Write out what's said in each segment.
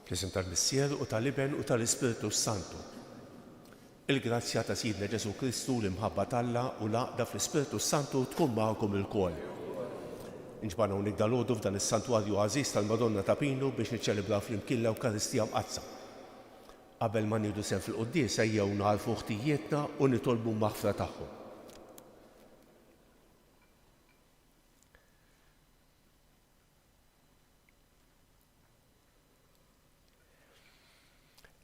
Fl-isem tal-Missier u tal-Iben u tal-Ispiritu Santu. Il-grazzja ta' Sidna Ġesu Kristu l-imħabba talla u laqda fl-Ispiritu Santu tkun magħkom il-kol. Inġbana unik dal-għodu f'dan is-santwarju għażiż tal-Madonna ta' Pinu biex niċċelebraw flimkien l-Ewkaristija mqazza. Qabel ma nieħdu sehem fil-quddies ejjew narfu ħtijietna u nitolbu maħfra tagħhom.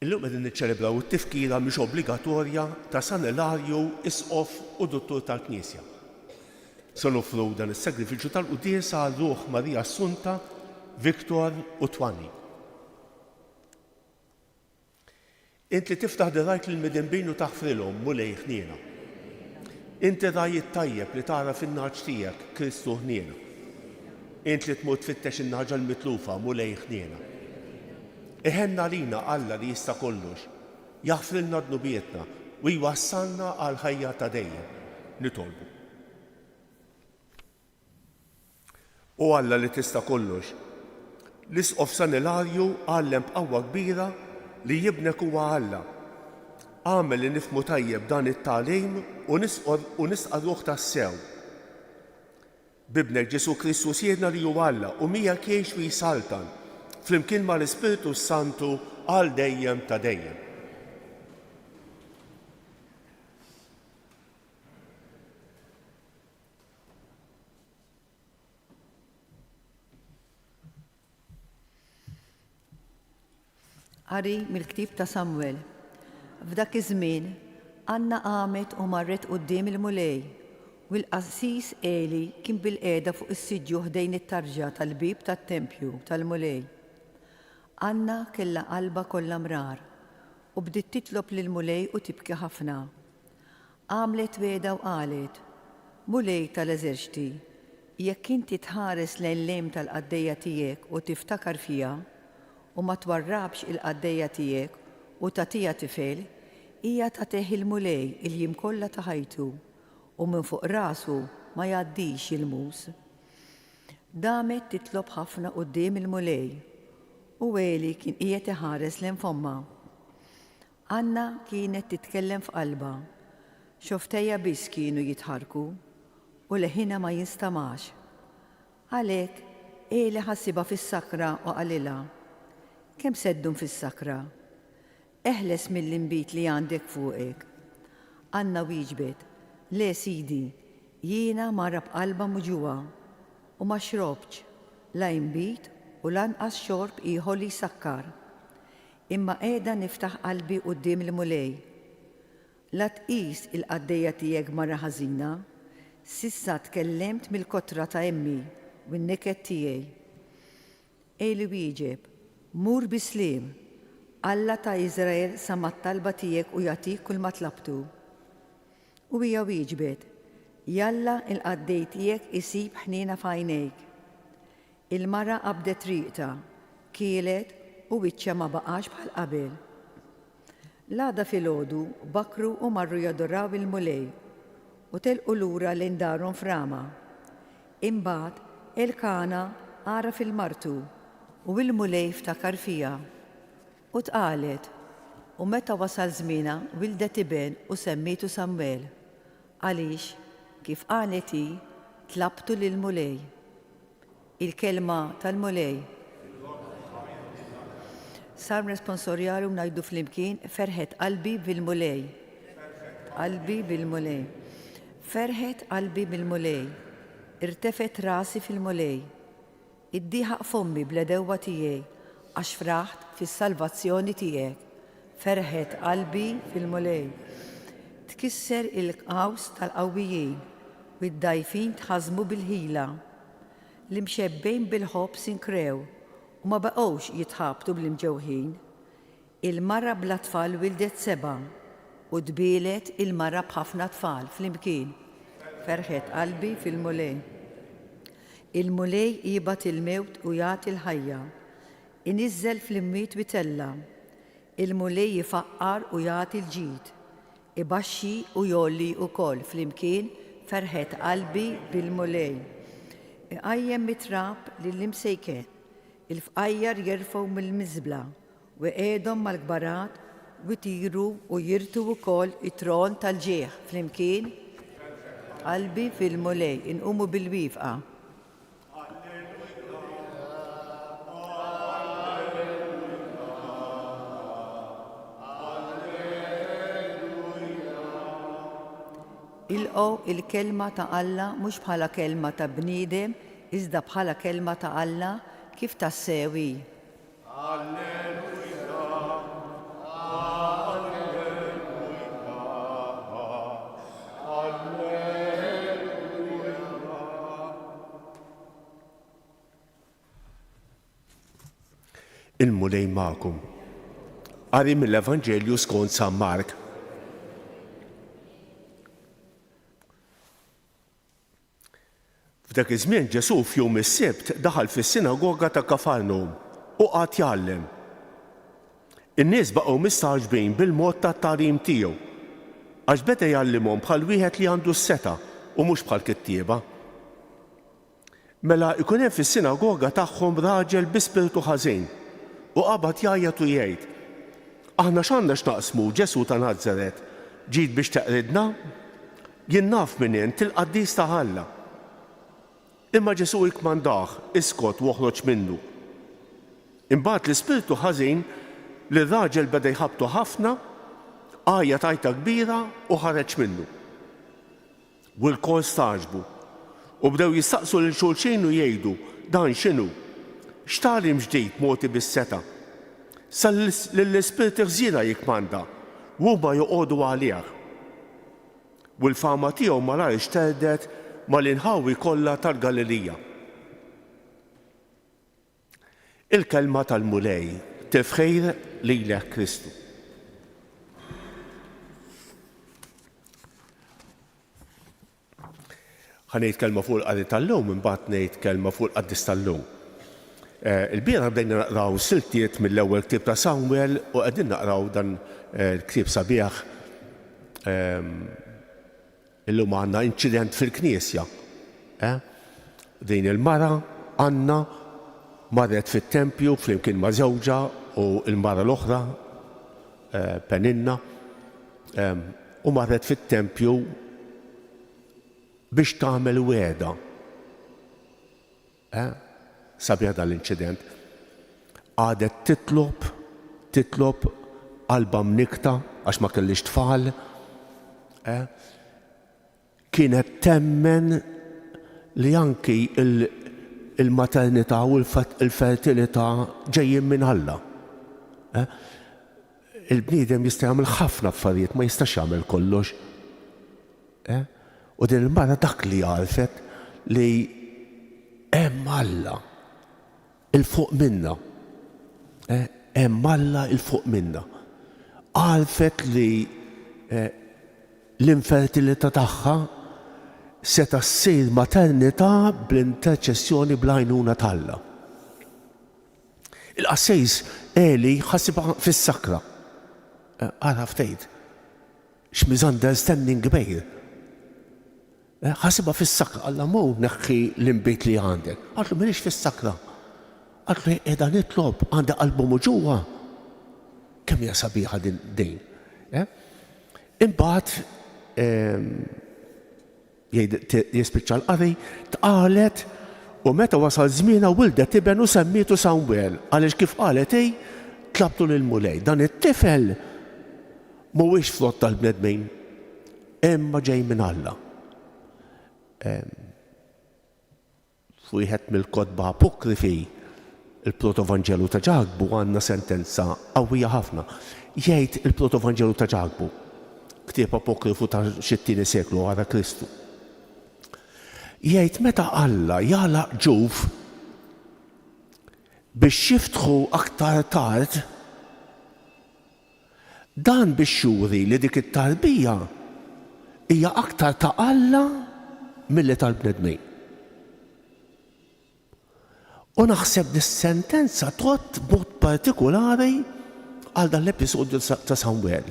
Illum qegħdin niċċelebraw it-tifkira mhix obbligatorja ta' San Ilarju, Isqof u Duttur tal-Knisja. Se nofru dan is-sagrifiċċju tal-quddies għal Ruħ Marija Assunta, Viktor u Twani. Int li tiftaħ dirajt lill-midinbin u taħfrilhom mulej ħniena. Inti rajt tajjeb li tara fin-naġġ tiegħek Kristu ħniena. Int li tmut tfittex in-naġa l-mitlufa mulej ħniena. Iħenna lina Alla li jista' kollox, jaħfrilna dnubietna u jwassalna għal ħajja ta' dejjem. Nitolbu. U Alla li tista' kollox, l-Isqof San Ilarju għallem b'qawwa kbira li jibnek huwa Alla. Għamel li nifhmu tajjeb dan it-tagħlim u nisqarruh tas-sew. Bibnek Ġesu Kristu siedna li huwa Alla u mija kienx fi saltan flimkien mal-Ispiritu Santu għal dejjem ta' dejjem. Qari mill-Ktieb ta' Samwel. F'dak iż-żmien Anna qamet u marret quddiem il-mulej u l-qassis Eli kien bil-qiegħda fuq is-siġġu ħdejn it-tarġa tal-bib tat-tempju tal-mulej. Anna kellha qalba kollha mrar u bdiet titlob lill-mulej u tibki ħafna. Għamlet weda u qalet: Mulej tal-eżerċti, jekk inti tħares lejn lejm tal-qaddejja tiegħek u tiftakar fiha u ma twarrabx il-qaddejja tiegħek u tagħtiha tifel, hija tagħtih il-mulej il-jiem kollha ta' ħajtu u minn fuq rasu ma jgħaddix il-mus. Damet titlob ħafna quddiem il-mulej u Eli kien qiegħed iħares lejn fomma. Anna kienet titkellem f'qalba, xoftejja biss kienu jitħarku u leħinha ma jinstamax. Għalhekk Eli ħassibha fis-sakra u qalilha: Kemm seddum fis-sakra? Eħles mill-inbit li għandek fuqek. Anna wieġbet: Le Sidi, jiena mara b'qalba muġuwa u ma xrobx la inbit u lanqas xorb ieħor li jsakkar. Imma qiegħda niftaħ qalbi quddiem il-mulej. La tqis il-qaddejja tiegħek mara ħażina, s'issa tkellemt mill-kotra ta' emmi u n-neket tiegħi. Eli wieġeb: Mur bisliem, Alla ta' Iżrael sama t-talba tiegħek u jagħtik kull ma tlabtu. U hija wieġbet: Jalla il-qaddej tiegħek isib ħniena f'għajnejk. Il-mara qabdet riqta, kielet u wiċċha ma baqax bħal qabel. L-għada filgħodu bakru u marru jadoraw il-mulej u telqu lura lejn darhom f'Rama. Imbagħad Elkana ara fil-martu u l-mulej ftakar fiha u tqalet u meta wasal żmienha wildet iben u semmitu Samwel. Għaliex kif qalet hi tlabtu lill-mulej. Il-kelma tal-mulej. Sar responsorjalu ngħidu flimkien: ferħet qalbi bil-mulej. Qalbi bil-mulej. Ferħet qalbi bil-mulej. Irtefet rasi fil-mulej. Iddiħaq fommi bl-edewwa tiegħi għax fraħt fis-salvazzjoni tiegħek. Ferħet qalbi fil-mulej. Tkisser il-qaws tal-qawwijin u d-dajfin tħażmu bil-ħila. L-imxebbejn bil-ħobb sinkrew u ma baqgħux jitħabtu bl-imġewħin. Il-mara bla tfal wildet 7 u dbielet il-mara b'ħafna tfal flimkien. Ferħet qalbi fil-mulej. Il-mulej jibgħat il-mewt u jagħti l-ħajja. Iniżżel fl-immiet bitella. Il-mulej jifaqqar u jagħti l-ġid. Ibaxxi u jolli wkoll flimkien. Ferħet qalbi bil-mulej. Iqajjem mitrab lill-imsejken, il-fqajjar jerfgħu mill-miżbla u qiegħdhom mal-gbarat u jtiru u jirtu wkoll it-tron tal-ġieħ flimkien qalbi fil-mulej inqumu bil-wifqa. Ilqgħu il-kelma ta' Alla mhux bħala kelma ta' bniedem, iżda bħala kelma ta' Alla kif tassewi. Il-mulej magħkom. Qari mill-Evanġelju skont San Mark. F'dak iż-żmien Ġesu f'jum is-Sibt daħal fis-sinagoga ta' Kafarnawm u qgħad jgħallem. In-nies baqgħu mistaġbin bil-mod tat-tagħlim tiegħu għax beda jgħallimhom bħal wieħed li għandu s-seta' u mhux bħal kittieba. Mela jkun hemm fis-sinagoga tagħhom raġel bi spiritu ħażin u qabad jgħajjat u jgħid: Aħna x'għandna x'naqsmu Ġesu ta' Nażaret, ġid biex taqridna? Jien naf minn int il-Qaddies ta' Alla. Imma Ġesu jkmandah, iskot u oħroġ minnu. Imbagħad l-ispirtu ħażin li r-raġel beda jħabbtu ħafna, għajja tajta kbira u ħareġ minnu. U l-kol staġbu u bdew jistaqsu lil xulxin u jgħidu: Dan x'inhu? X'tagħlim ġdid mogħti bis-seta? Sal lill-ispirti ħżiena jikmanda u huma joqogħdu għalih. U l-fama tiegħu malajr xterdet mal-inħawi kollha tal-Galilija. Il-kelma tal-mulej tifħir lilek Kristu. Ħanejt kelma fuq il-qari tal-lum, imbagħad ngħid kelma fuq il-qaddis tal-lum. Il-biera bdejna naqraw siltiet mill-ewwel ktieb ta' Samuel u qegħdin naqraw dan il-ktieb sabiħ illum għandna inċident fil-Knisja. Din il-mara Anna marret fit-tempju flimkien ma' żewġa u l-mara l-oħra Peninna u marret fit-tempju biex tagħmel wegħda. Sabiħ dal-inċident. Għadet titlob qalba mnikta għax ma kellix tfal. Kienet temmen li anki il-maternità u l-fertilità ġejjin minn Alla. Il-bniedem jista' jagħmel ħafna affarijiet, ma jistax jagħmel kollox. U din il-mara dak li għarfet li hemm Alla il-fuq minna. Hemm Alla il-fuq minna. Għarfet li l-infertilità tagħha seta' ssir maternità bl-interċessjoni bl-għajnuna tal-Alla. Il-qassejs Eli ħassibha fis-sakra. Ara ftejt. X'misunderstanding kbir. Ħassibha fis-sakra, Alla mhu neħħi l-inbit li għandek. Għadlu m'iniex fis-sakra. Għadlu qiegħda nitlob għandha qalbu ġewwa. Kemm hija sabiħa din. Imbagħad jispiċċa l-qari tqalet u meta wasal żmienha wildet iben u semmietu Samwel għaliex kif qalet tlabtu lill-mulej. Dan it-tifel mhuwiex frott tal-bnedmin imma ġej minn Alla. Wieħed mill-kotba apokrifi il-Protovanġelu ta' Ġagbu għandna sentenza qawwija ħafna. Jgħid il-Protovanġelu ta' Ġagbu, ktieb apokrifu ta' xi-tieni seklu wara Kristu. Jgħid meta Alla jagħlaq ġuf biex jiftħu aktar tard, dan biex juri li dik it-tarbija hija aktar ta' Alla milli tal-bnedmin. U naħseb dis-sentenza trott b'mod partikolari għal dan l-episodju ta' Samwel.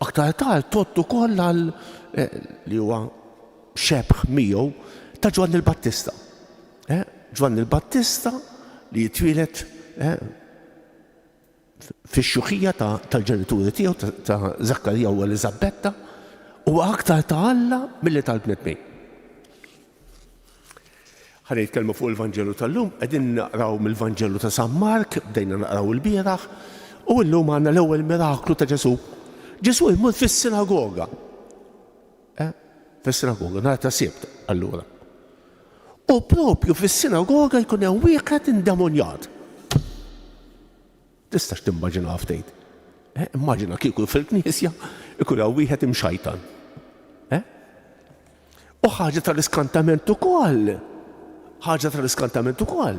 Aktar tard trott ukoll għal li huwa xebħ miegħu ta' Ġwann il-Battista. Ġwann il-Battista li jitwielet fix-xuħija tal-ġenituri tiegħu ta' Zakkarija u Eliżabetta huwa aktar ta' Alla milli tal-bnedmin. Ħalli nitkellmu fuq il-Vanġelu tal-lum, qegħdin naqraw mill-Vanġelu ta' San Mark, bdejna naqraw il-bieraħ, u llum għandna l-ewwel miraklu ta' Ġesu. Ġesu jmur fis-sinagoga. Fis-sinagoga, nhar ta' Sibt allura. U propju fis-sinagoga jkun hemm wieħed indemonjat. Tistax timmaġina ftit. Immaġina kieku fil-Knisja ikun hemm wieħed imxajtan. U ħaġa tal-iskantament ukoll. ħaġa tal-iskantament ukoll.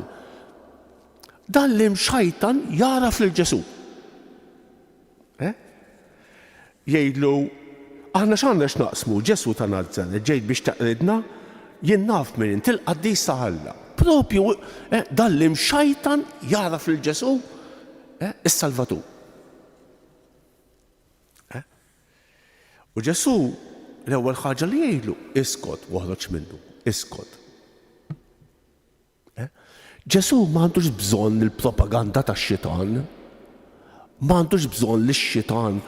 Dan l-imxajtan jaraf lil Ġesu. Jgħidlu, aħna x'għandna x'naqsmu, Ġesu ta' Nażaret ġejt biex taqridna, jien naf minn inti l-Qaddis ta' Alla. Propju dan l-imxajtan jaraf lil Ġesu is-Salvatur. U Ġesu l-ewwel ħaġa li jgħidlu, iskot woħroġ minnu, iskot. Ġesu m'għandux bżonn il-propaganda tax-xitan, m'għandux bżonn li x-xitan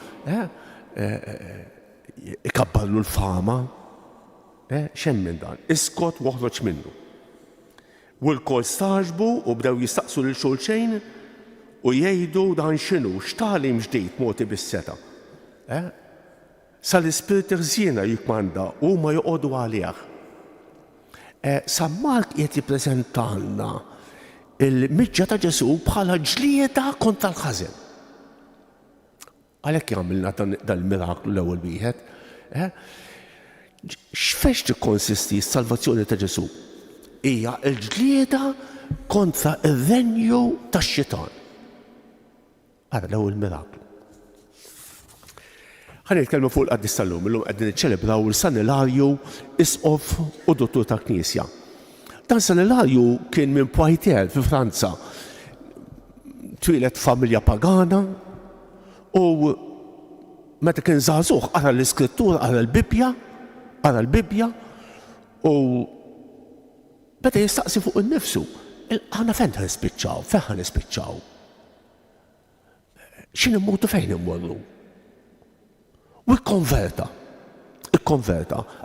ikabbarlu l-fama. X'hemm minn dan? Iskot woħroġ minnu. U l-kol staġbu u bdew jistaqsu lil xulxejn u jgħidu dan x'inhu, x'tagħlim ġdid mogħti bis-seta. Sal-Ispirit irżiena jikmanda u ma joqogħdu għalih. San Mark qed jippreżentalna il-miġġa ta' Ġesu bħala ġlieda kontra l-ħażen. Għalhekk jagħmilna dan il-miraklu l-ewwel wieħed. X'fex tikkonsisti s-salvazzjoni ta' Ġesu? Hija l-ġlieda kontra r-renju tax-xitan. Ara l-ewwel miraklu. Ħalli nitkellmu fuq il-Qaddis tal-lum, illum qegħdin niċċelebraw il-San Ilarju Isqof u Dottur tal-Knisja. Dan San Ilarju kien minn Poitiers fi Franza. Twilet familja pagana u meta kien żagħżugħ ara l-Iskrittura, ara l-Bibja u beda jistaqsi fuq innifsu. Aħna fejn ħanispiċċaw, fejn ħanispiċċaw? X'inimmutu fejn immorru? U ikkonverta.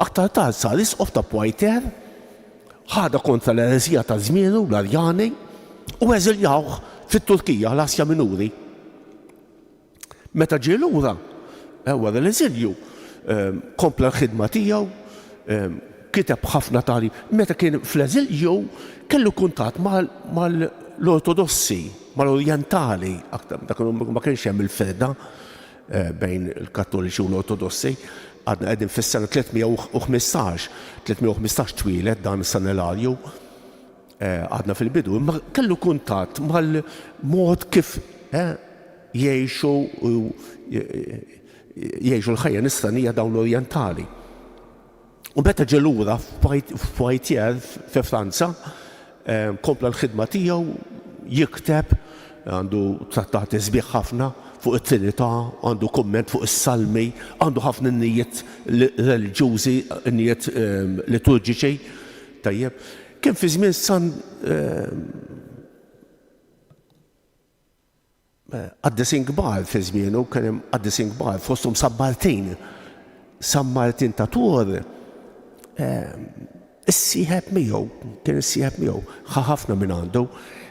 Aktar tard sar Isqof ta' Poitiers, ħada kontra l-eresija ta' żmienu l-Arjani u eżiljawh fit-Turkija l-Asja Minuri. Meta ġie lura wara l-eżilju kompla l-ħidma tiegħu, kiteb ħafna tali. Meta kien fl-eżilju kellu kuntatt mal-Ortodossi, mal-Orjentali, ma kienx hemm il-ferda bejn il-Kattoliċi u l-Ortodossi. Għadna qegħdin fis-sena 315 twilet dan San Ilarju, għadna fil-bidu, imma kellu kuntatt mal-mod kif jgħixu l-ħajja nistanija dawn l-Orjentali. U meta ġie lura f'Poitiers fi Franza, kompla l-ħidma tiegħu jikteb, għandu trattati sbieħ ħafna fuq it-Trinità, għandu kumment fuq is-Salmi, għandu ħafna nijiet reliġjużi, nijiet liturġiċi. Tajjeb, kien fi żmien qaddisin kbar fi żmienu, kien hemm qaddisin kbar fosthom San Martin ta' Tours, issieħeb miegħu, kien issieħeb miegħu, ħafna minn għandu.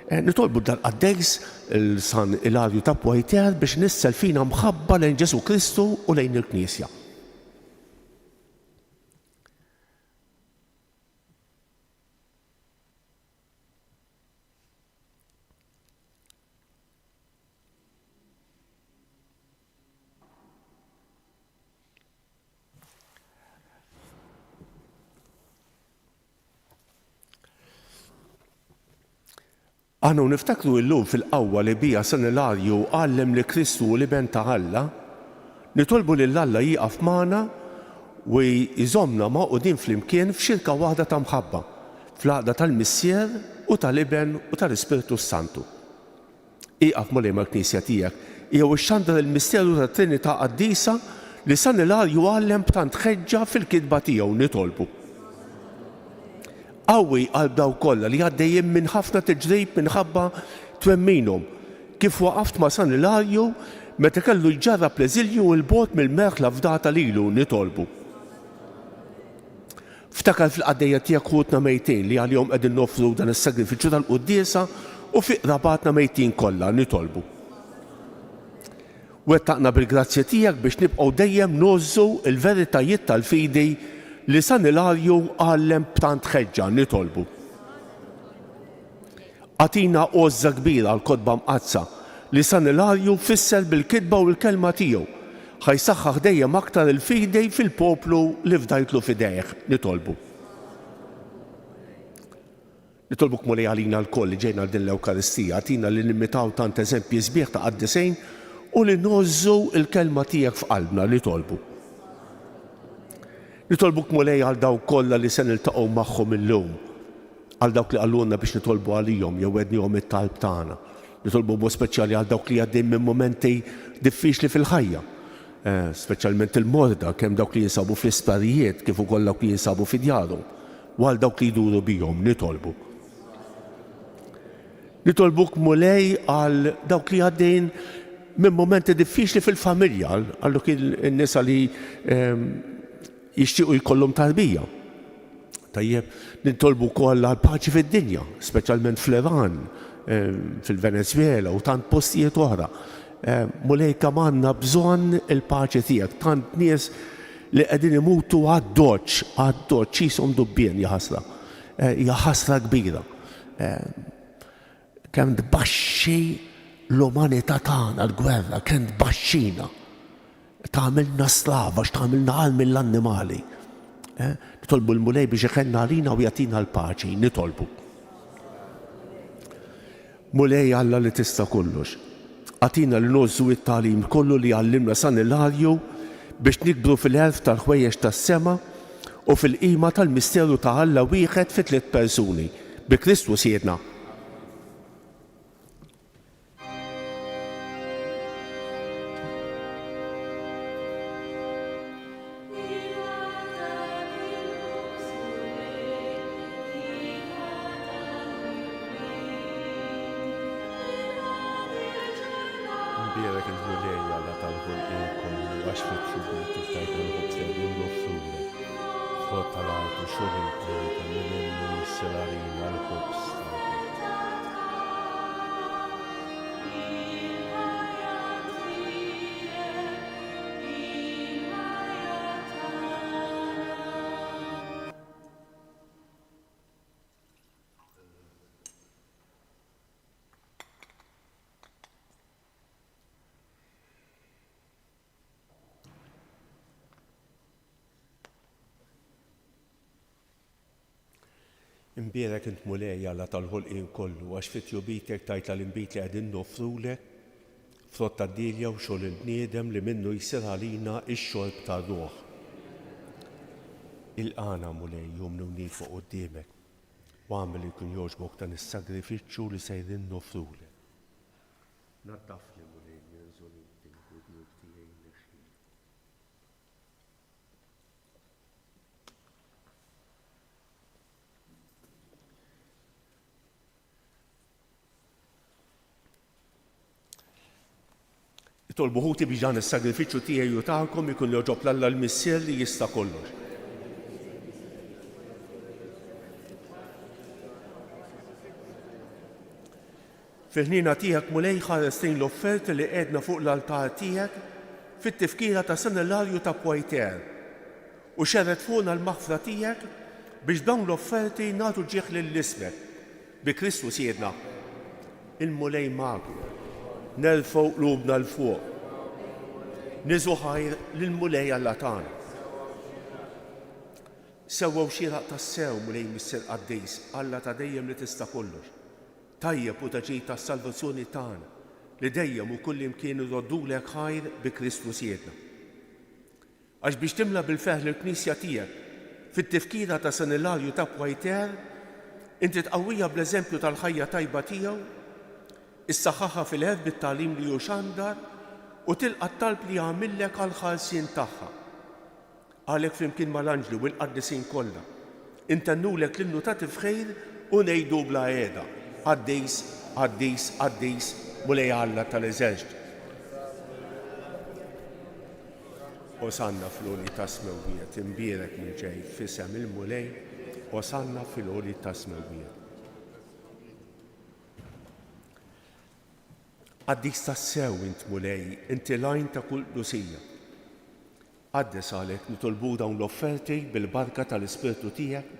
Nitolbu dal-qaddejs il-San Ilarju ta' Poitiers biex nissel fina mħabba lejn Ġesu Kristu u lejn il-Knisja. Aħna niftakru llum fil-qawwa li bija San Ilarju għallem li Kristu li ben ta' Alla, nitolbu lil Alla jieqaf magħna u jżommna maqudin flimkien f'xirka waħda ta' mħabba, fl-għaqda tal-Missier u tal-Iben u tal-Ispiritu Santu. Ieqaf ma' lejn mal-Knisja tiegħek jew ix-xandar il-misteru tat-Trinità Qaddisa li San Ilarju għallem b'tant ħeġġa fil-kitba tiegħu nitolbu. Qawwi qalb daw kollha li għaddejjin minn ħafna tiġrib minħabba twemminhom. kif waqaft ma' San Ilarju meta kellu jġarrab l-eżilju u l-bogħod mill-merħla fdata lilu nitolbu. Ftakar fil-qaddejja tiegħek ħutna mejtejn li għalihom qegħdin nofru dan is-sagrifiċċju tal-quddiesa u fi qrabatna mejtin kollha nitolbu. Wettaqna bil-grazzja tiegħek biex nibqgħu dejjem nożżu l-veritajiet tal-fidi li San Ilarju għallem b'tant ħeġġa nitolbu. Għatina għożza kbira l-kotba mqazza li San Ilarju fisser bil-kitba u l-kelma tiegħu ħajsaħħaħ dejjem aktar il-fidi fil-poplu li fdajtlu fidejh nitolbu. Nitolbuk mulej għalina l-koll li ġejna din l-Ewkaristija, għatina li nimmitaw tant eżempji sbieħ ta' qaddisejn u li nożżu il-kelma tiegħek f'qalbna nitolbu. Nitolbuk mulej għal dawk kollha li se niltaqgħu magħhom illum, għal dawk li qallulna biex nitolbu għalihom jew wednihom it-talb tagħna. Nitolbu mod speċjali għal dawk li għaddejn minn momenti diffiċli fil-ħajja, speċjalment il-morda kemm dawk li jinsabu fl-isptarijiet kif ukoll dawk li jinsabu fi djarhom u għal dawk li jduru bihom nitolbu. Nitolbuk mulej għal dawk li għaddejn minn momenti diffiċli fil-familja, għal dawk in-nisa li jixtiequ jkollhom tarbija. Tajjeb, nitolbu wkoll għal paċi fid-dinja, speċjalment fl-Iran, fil-Venezuela u tant postijiet oħra. Mulej kemm għandna bżonn il-paċi tiegħek, tant nies li qegħdin imutu għad-doċċ qishom dubbien hija ħasra. Hija ħasra kbira. Kemm tbaxxi l-umanità tagħna l-gwerra, kemm tbaxxina. Tagħmilna slava x'tagħmilna qal mill-annimali. Nitolbu l-mulej biex iħenna għalina u jagħtina l-paċi, nitolbu. Mulej Alla li tista' kollox. Għatina li nożżu it-tagħlim kollu li għallimna San Ilarju biex nikbru fil-għerf tal-ħwejjeġ tas-sema u fil-qima tal-misteru ta' Alla wieħed fi 3 persuni bi Kristu Siedna. Mbierek il-mulej Alla tal-ħolqien kollu għax fit-trubut u ftajt il-ħobs li nofrulek. Frott tal-art u xogħol il-plejta li minnu jissirarina l-ħobs. Imbierek int mulej Alla tal-ħolqien kollu għax fit-tjubitek tajt l-imbit li qegħdin nofrulek, frott tad-dilja u xogħol il-bniedem li minnu jsir għalina x-xorb tar-ruħ. Il-qana mulej jumnu nieqfu quddiemek u għamel li jkun jogħġbok dan is-sagrifiċċju li sejrin nofrulek. Naddafli mulej minn żoluti u tiegħi nexxi. Tolbu ħuti biex dan is-sagrifiċċju tiegħi u tagħkom ikun joġob l-Alla l-Missier li jista' kollox. Fil-ħnina tiegħek mulej ħares lejn l-offerti li qiegħdna fuq l-altar tiegħek fit-tifkira ta' San Ilarju ta' Poitiers u xerret fuqna l-maħfra tiegħek biex dawn l-offerti nagħtu ġieħ lill-ismek bi Kristu Siedna. Il-mulej magħkom. Nerfgħu qlubna l-fuq. Niżu ħajr lill-mulej Alla tagħna. Sewwew xieraq tas-sew mulej Missier Qaddis, Alla ta' dejjem li tista' kollox. Tajjeb u ta' ġid tas-salvazzjoni tagħna li dejjem u kull imkien iroddulek ħajr bi Kristu Siedna. Għax biex timla bil-feħl il-Knisja tiegħek fit-tifkira ta' San Ilarju ta' Poitiers inti tqawwija bl-eżempju tal-ħajja tajba tiegħu, issaħħaħha fil-ħed bit-tagħlim li hu xandar u tilqa' t-talb li jagħmillek għall-ħarsien tagħha. Għalhekk flimkien mal-anġli u l-qaddisin kollha intennulek l-innu ta' tifħir u ngħidu bla qiegħda Qaddis, Qaddis, Qaddis mulej Alla tal-eżerċit. Osanna fl-oli ta' smewwiet, imbierek minn ġej fisem il-mulej, osanna fil-oli ta' smewwiet. Għaddis ta' sew int mulej, inti lajn ta' kull dusija. Għaddes għalek nitolbu dawn l-offerti bil-barka tal-Ispirtu tiegħek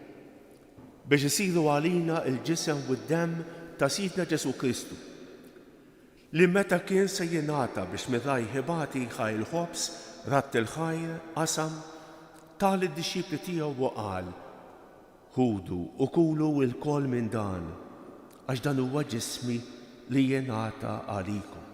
biex isiru għalina il-ġisem u d-dem ta' Sidna Ġesu Kristu li meta kien se jingħata biex mirraj ħibati ħaj il-ħobs, ratt il-ħajr, qasam, tal id-disċipli tiegħu u qal: ħudu u kulu l-kol minn dan, għax dan huwa ġismi li jingħata għalikom.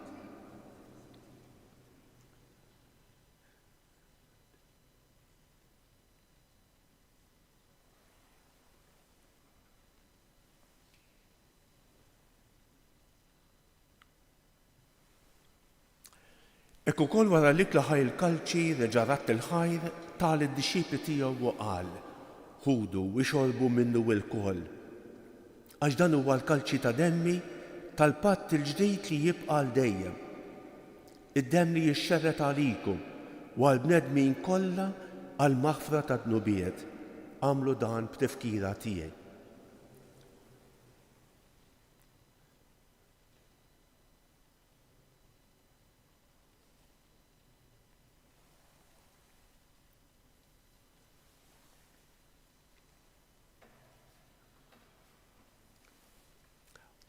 Ekku kol wara l-ikla ħaj il-kalċi reġa' ratt il-ħajr tal id-disċipli tiegħu u qal: ħudu u xorbu minnu l-kol, għax dan huwa l-kalċi ta' demmi tal-patt il-ġdid li jibqa' l dejjem. Id-demm li jixxerret għalikom u għall-bnedmin kollha għal maħfra ta' dnubiet. Għamlu dan b'tifkira tiegħi.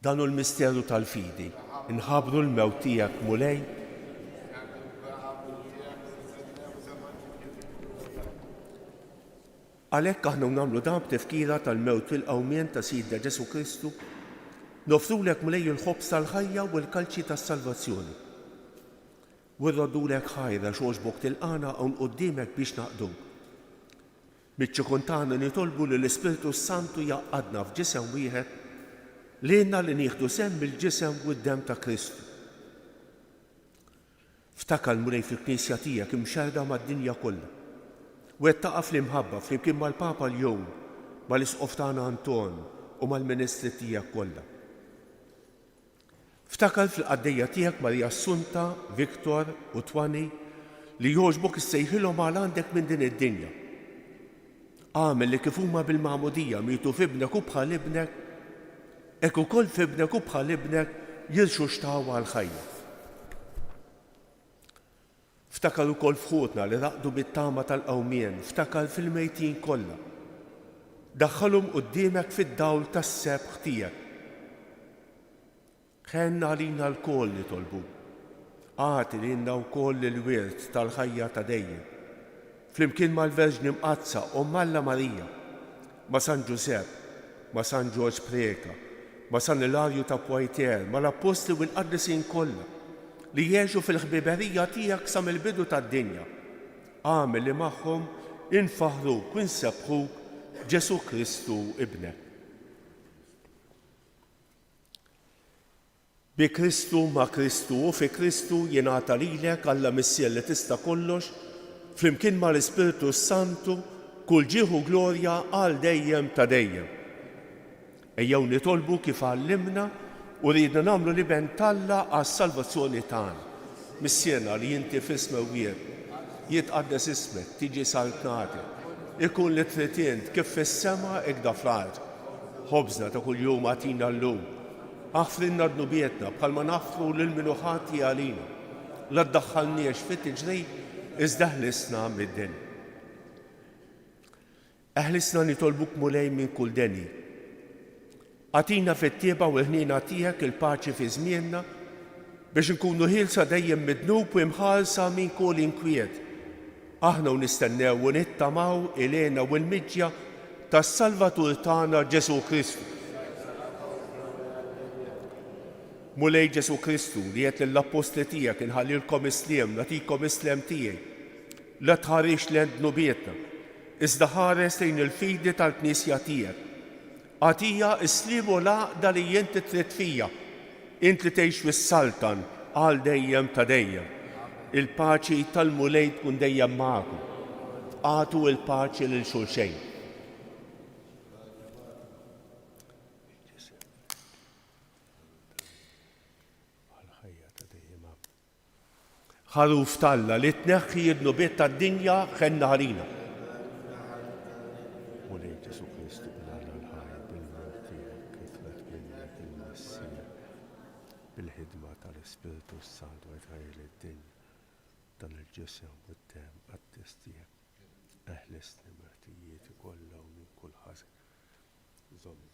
Dan hu l-misteru tal-fidi, inħabru l-mewt tiegħek mulej għalhekk aħna nagħmlu dan b'tifkira tal-mewt fil-qawmien ta' Sidna Ġesu Kristu, nofrulek mulej il-ħobs tal-ħajja u l-kalċi tas-salvazzjoni. U rrodulek ħajra xogħġbok tilqana hawn quddiemek biex naqduk. Miċ-ċikun tagħna nitolbu li l-Ispirtu Santu jaqgħadna f'ġisem wieħed lilna li nieħdu semm bil-ġisem u d-dem ta' Kristu. Ftakar mulej fil-Knisja tiegħek imxerda mad-dinja kollha. U qed taqa' fl-imħabba flimkien mal-Papa l-jum, mal-Isqof tagħna Anton u mal-Ministri tiegħek kollha. Ftakar fil-qaddejja tiegħek Marija Assunta, Viktor u Twani li jogħġbok issejħilhom għal għandek minn din id-dinja. Għamel li kif huma bil-magħmudija mietu f'ibnek u bħal ibnek, hekk ukoll f'ibnek u bħal ibnek jilxu xtaw għall-ħajja. Ftakar ukoll f'ħutna li raqdu bit-tama tal-qawmien, ftakar fil-mejtin kollha. Daħħalhom quddiemek fid-dawl tas-sebħ tiegħek. Ħenna għalina l-koll nitolbu. Għati lilna wkoll il-wirt tal-ħajja ta' dejjem. Flimkien mal-Verġni Mqazza u Malla Marija, ma' San Ġusepp, ma' San Ġorġ Preka, ma' San Ilarju ta' Poitiers, ma' l-Apostli u l-Qaddisin kollha li jgħixu fil-ħbiberija tiegħek sa mill-bidu tad-dinja. Għamel li magħhom infaħruk u nsebħuk Ġesu Kristu ibnek. Bi Kristu ma' Kristu u fi Kristu jingħata lilek Alla Missier li tista' kollox, flimkien mal-Ispirtu Santu kull ġieħu glorja għal dejjem ta' dejjem. Ejjew nitolbu kif għallimna u rridna nagħmlu li ben Alla għas-salvazzjoni tagħna. Missierna li inti f'ismewwiet jitqaddes ismek, tiġi saltnati, ikun li trid int kif fis-sema hekk fl-ard. Ħobżna ta' kuljum għatina llum. Aħfrinna dnubietna bħalma naħfru lil min hu ħati għalina. La ddaħħalniex fit-tiġri iżda ħlisna mid-din. Eħlisna nitolbuk mulej minn kull deni. Għatina fit-tieba u l-ħnina tiegħek il-paċi fi żmienna biex nkunu ħielsa dejjem midnub u imħallsa minn kull inkwiet. Aħna u nistennew u nittamaw ilena u l-miġja tas-Salvatur tagħna Ġesu Kristu. Mulej Ġesu Kristu li qed lill-Apostli tiegħek inħallilkom isliem, nagħtikom isliem tiegħi. La tħarrix lejn dnubietna, iżda ħares lejn il-fidi tal-Knisja tiegħek. Għatija isliem u l-għaqda li inti trid fija, int li tgħix fis-Saltan għal dejjem ta' dejjem. Il-paċi tal-mulej tkun dejjem magħkom. Għatu il-paċi lil xulxejn. ħaruf talla li tneħħi id-nubiet tad-dinja ħenna ħalina. Mulej Ġesu Kristu bil-ħalla l-ħaj, bil-mewt tiegħek, kitret minnek il-Messija, bil-ħidma tal-Ispiritu Sant u tħajjel id-dinja, dan il-ġisem u d-dem għad-test tiegħek, eħlisni mertijiet kollha u minn kull ħażin. Żommni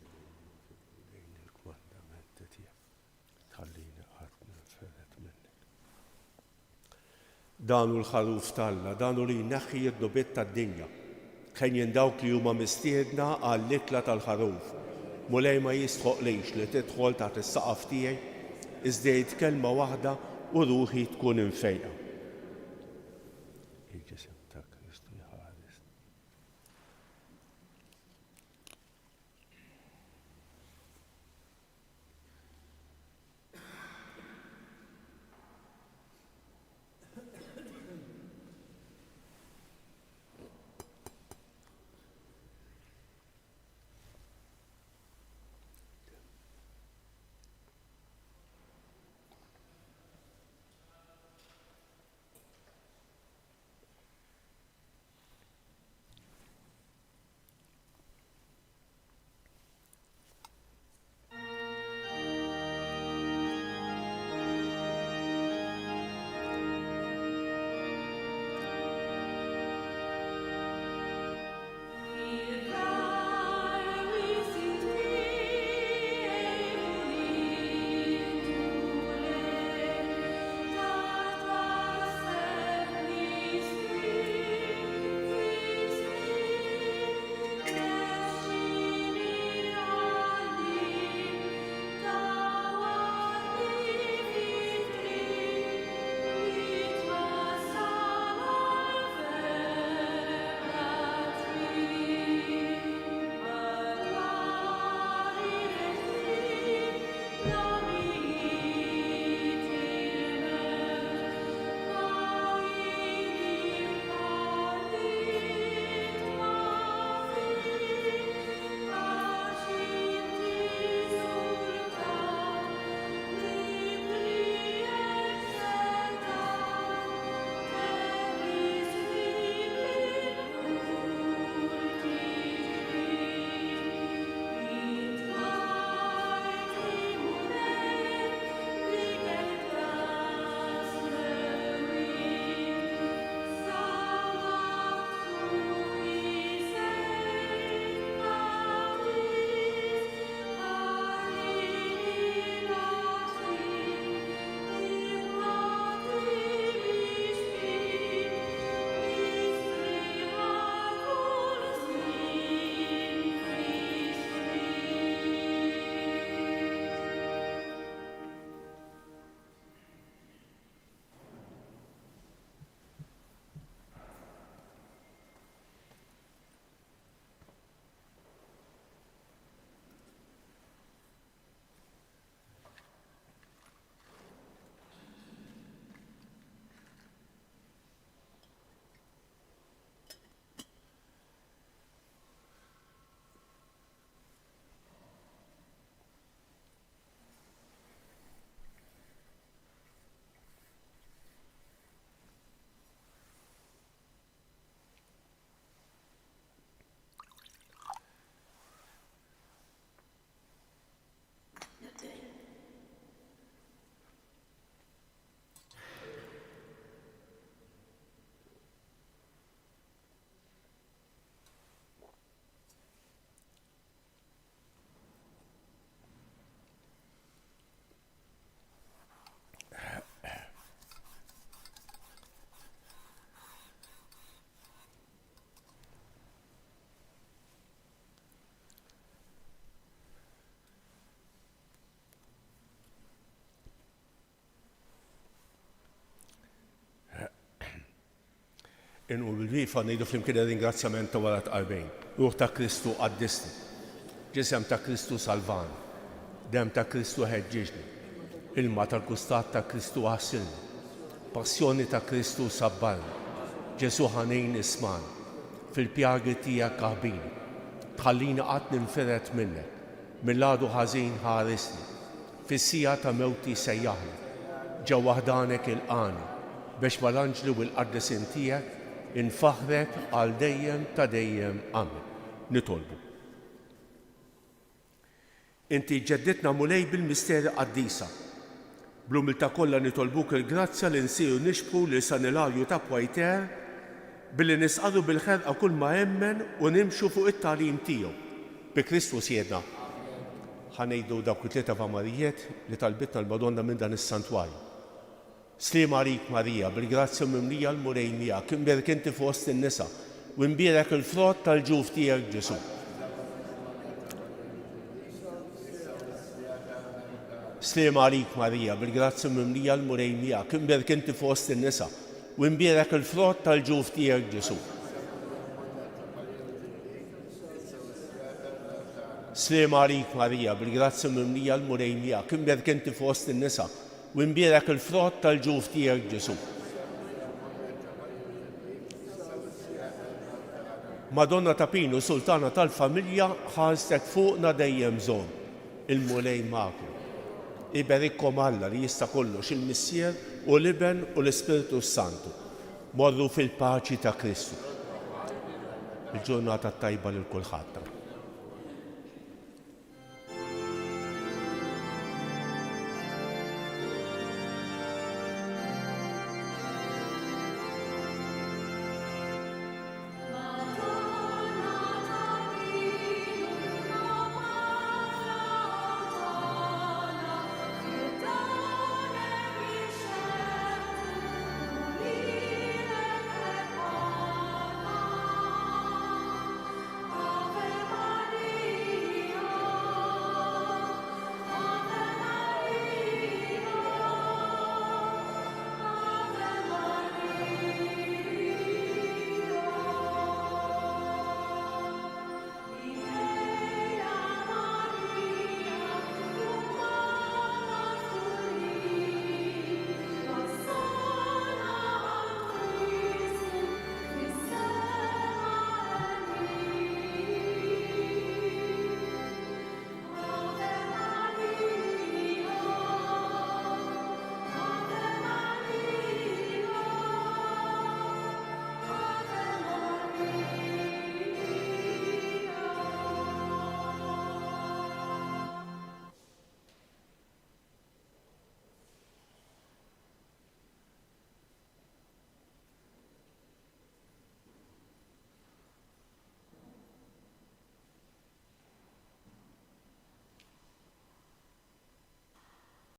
bejn il-kmandamenti tiegħek, tħallini qatt ninferet minnek. Danu l-ħaruf talla, danu li jneħħi id-nubiet tad-dinja, ħejjin dawk li huma mistiedna għall-ikla tal-ħaruf. Mulej ma jistħoqlix li tidħol taħt is-saqaf tiegħi, iżdejt kelma waħda u ruħi tkun infejqa. Il-ġisem ta' Kristu jħares. Inqu bil-vifa ngħidu flimkien ringrazzjament ta' wara tqarbejn. Ruħ ta' Kristu qaddisni, ġisem ta' Kristu salvan, dem ta' Kristu ħeġġiġni, ilma tal-kustat ta' Kristu ħassilni, passjoni ta' Kristu sabbarni, Ġesu ħanejn isman, fil-pjagi tiegħek kaħbini, tħallini qatt ninferet minnek, mill-għadu ħażin ħaresni, fis-sija ta' mewti sejjaħni, ġewwa ħdanek il-qani, biex mal-anġli u l-qaddesin tiegħek infaħrek għal dejjem ta' dejjem. Amen. Nitolbu. Inti ġedditna mulej bil-misteri qaddisa. Bl-umiltà kollha nitolbuk il-grazzja li nsiru nixbru li San Ilarju ta' Pwajter billi nisqadu bil-ħerqa kull ma jemmen u nimxu fuq it-tagħlim tiegħu. Bi Kristus jedna. Ħanejdu dawk it-tlieta famarijiet li talbitna l-Madonna minn dan is-santwarju. Sliem għalik Marija, bil-grazzja mimlija l-mulej miegħek, imbierek inti fost in-nisa u imbierek il-frott tal-ġuf tiegħek Ġesu. Sliem għalik Marija, bil-grazzja mimlija l-mulej miegħek, imbierek inti fost in-nisa u imbierek il-frott tal-ġuf tiegħek Ġesu. Sliem għalik Marija, bil-grazzja mimlija l-mulej miegħek, imbierek inti fost in-nisa u imbierek il-frott tal-ġuf tiegħek Ġesu. Madonna ta' Pinu, Sultana tal-Familja, ħarstek fuqna dejjem żon. Il-mulej magħkom. Iberikkom Alla li jista' kollox il-Missier u l-Iben u l-Ispiritu Santu. Morru fil-paċi ta' Kristu. Il-ġurnata tajba lil kulħadd.